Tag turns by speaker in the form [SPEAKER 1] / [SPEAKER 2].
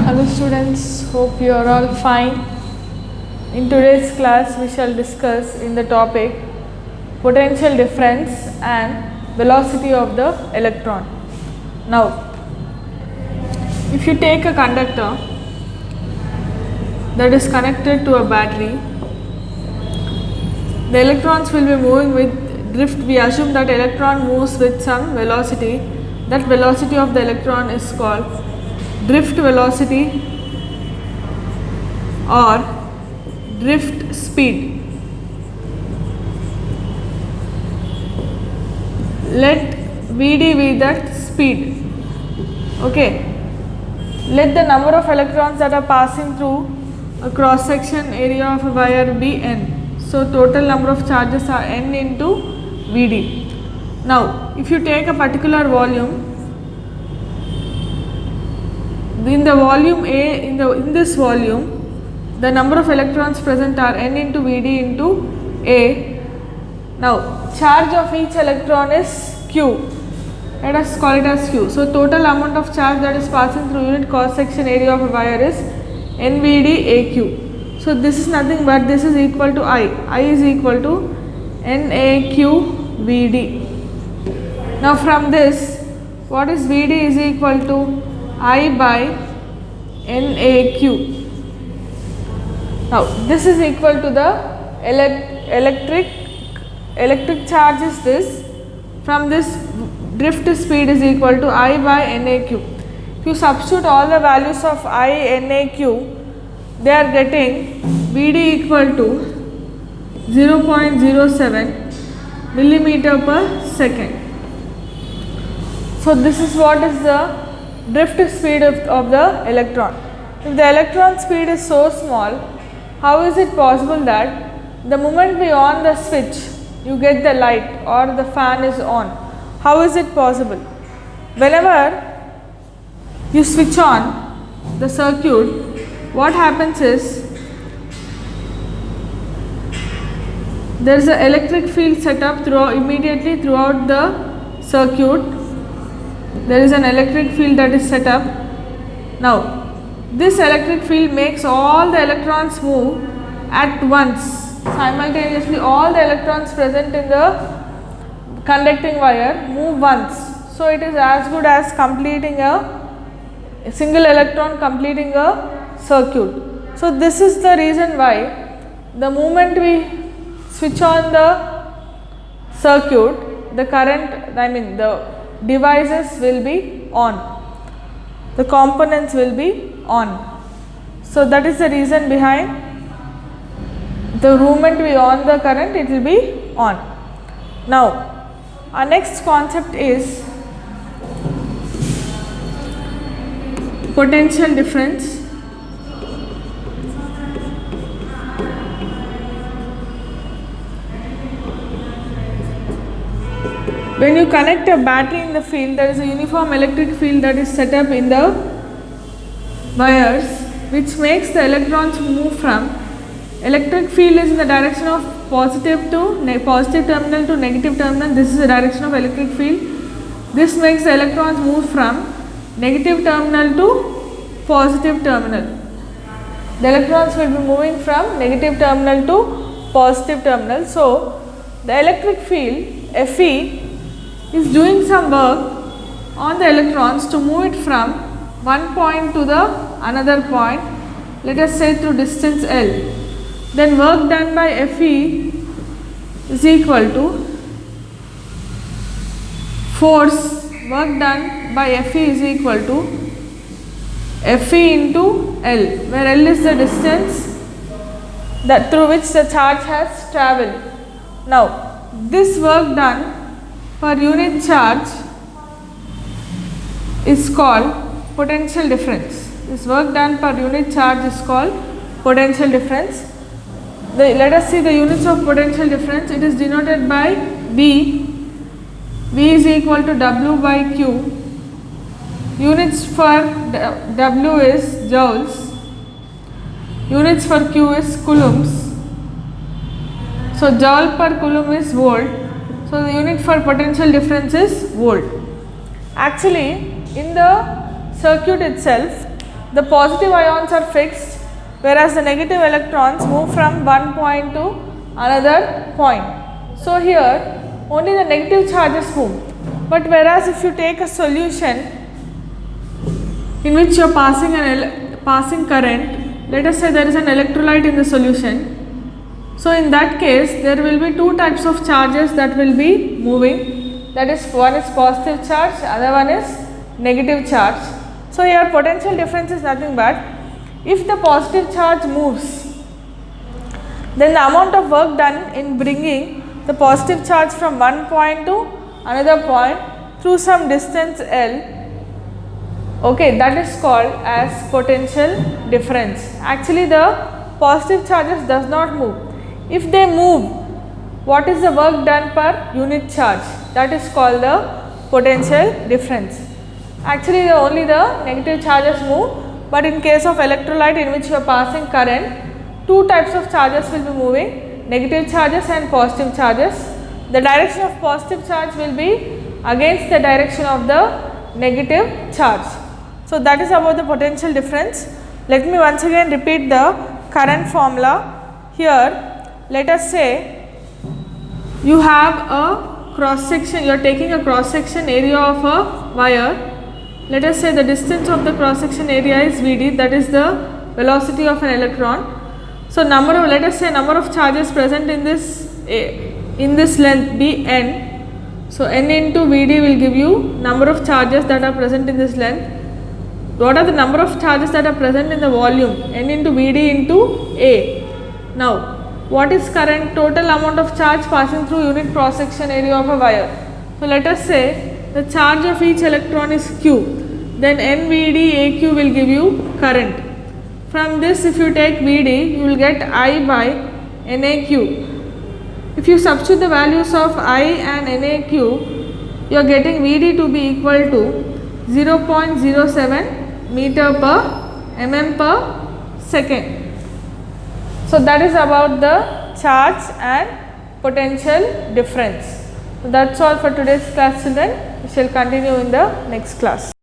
[SPEAKER 1] Hello students, hope you are all fine. In today's class we shall discuss in the topic potential difference and velocity of the electron. Now, if you take a conductor that is connected to a battery, the electrons will be moving with drift. We assume that electron moves with some velocity. That velocity of the electron is called drift velocity or drift speed. Let Vd be that speed. Okay. Let the number of electrons that are passing through a cross section area of a wire be n. So total number of charges are n into Vd. Now, if you take a particular volume, in the volume A, in this volume, the number of electrons present are n into Vd into A. Now, charge of each electron is Q. Let us call it as Q. So, total amount of charge that is passing through unit cross section area of a wire is NVD AQ. So, this is nothing but this is equal to I. I is equal to NAQ Vd. Now, from this, what is Vd is equal to I by NAQ. Now, this is equal to the electric charge is this. From this, drift speed is equal to I by NAQ. If you substitute all the values of I, NAQ, they are getting Vd equal to 0.07 millimeter per second. So, this is what is the drift speed of the electron. If the electron speed is so small, how is it possible that the moment we on the switch, you get the light or the fan is on? How is it possible? Whenever you switch on the circuit, what happens is there is an electric field set up immediately throughout the circuit. There is an electric field that is set up. Now, this electric field makes all the electrons move at once. Simultaneously, all the electrons present in the conducting wire move once. So, it is as good as completing a single electron completing a circuit. So, this is the reason why the moment we switch on the circuit, the current, the devices will be on, the components will be on. So, that is the reason behind the moment we on the current, it will be on. Now, our next concept is potential difference. When you connect a battery in the field, there is a uniform electric field that is set up in the wires, which makes the electrons move from electric field is in the direction of positive terminal to negative terminal. This is the direction of electric field. This makes the electrons move from negative terminal to positive terminal. The electrons will be moving from negative terminal to positive terminal. So, the electric field Fe is doing some work on the electrons to move it from one point to the another point, let us say through distance L. Then work done by Fe is equal to force work done by Fe is equal to Fe into L, where L is the distance that through which the charge has travelled. Now, this work done per unit charge is called potential difference. This work done per unit charge is called potential difference. Let us see the units of potential difference. It is denoted by V. V is equal to W by Q. Units for W is joules. Units for Q is coulombs. So, joule per coulomb is volt. So, the unit for potential difference is volt. Actually, in the circuit itself, the positive ions are fixed, whereas the negative electrons move from one point to another point. So here only the negative charges move, but whereas if you take a solution in which you are passing current, let us say there is an electrolyte in the solution. So in that case there will be two types of charges that will be moving, that is, one is positive charge, other one is negative charge. So here potential difference is nothing but if the positive charge moves, then the amount of work done in bringing the positive charge from one point to another point through some distance L, okay, that is called as potential difference. Actually the positive charges does not move. If they move, what is the work done per unit charge? That is called the potential difference. Actually only the negative charges move, but in case of electrolyte in which you are passing current, two types of charges will be moving, negative charges and positive charges. The direction of positive charge will be against the direction of the negative charge. So that is about the potential difference. Let me once again repeat the current formula. Here let us say you have a cross section, you are taking a cross section area of a wire. Let us say the distance of the cross section area is Vd, that is the velocity of an electron. So let us say number of charges present in this length be n. So n into Vd will give you number of charges that are present in this length. What are the number of charges that are present in the volume? N into Vd into A. Now what is current? Total amount of charge passing through unit cross section area of a wire. So let us say the charge of each electron is Q, then NVD AQ will give you current. From this if you take Vd, you will get I by NAQ. If you substitute the values of I and NAQ, you are getting Vd to be equal to 0.07 meter per mm per second. So that is about the charge and potential difference. So that's all for today's class, children. We shall continue in the next class.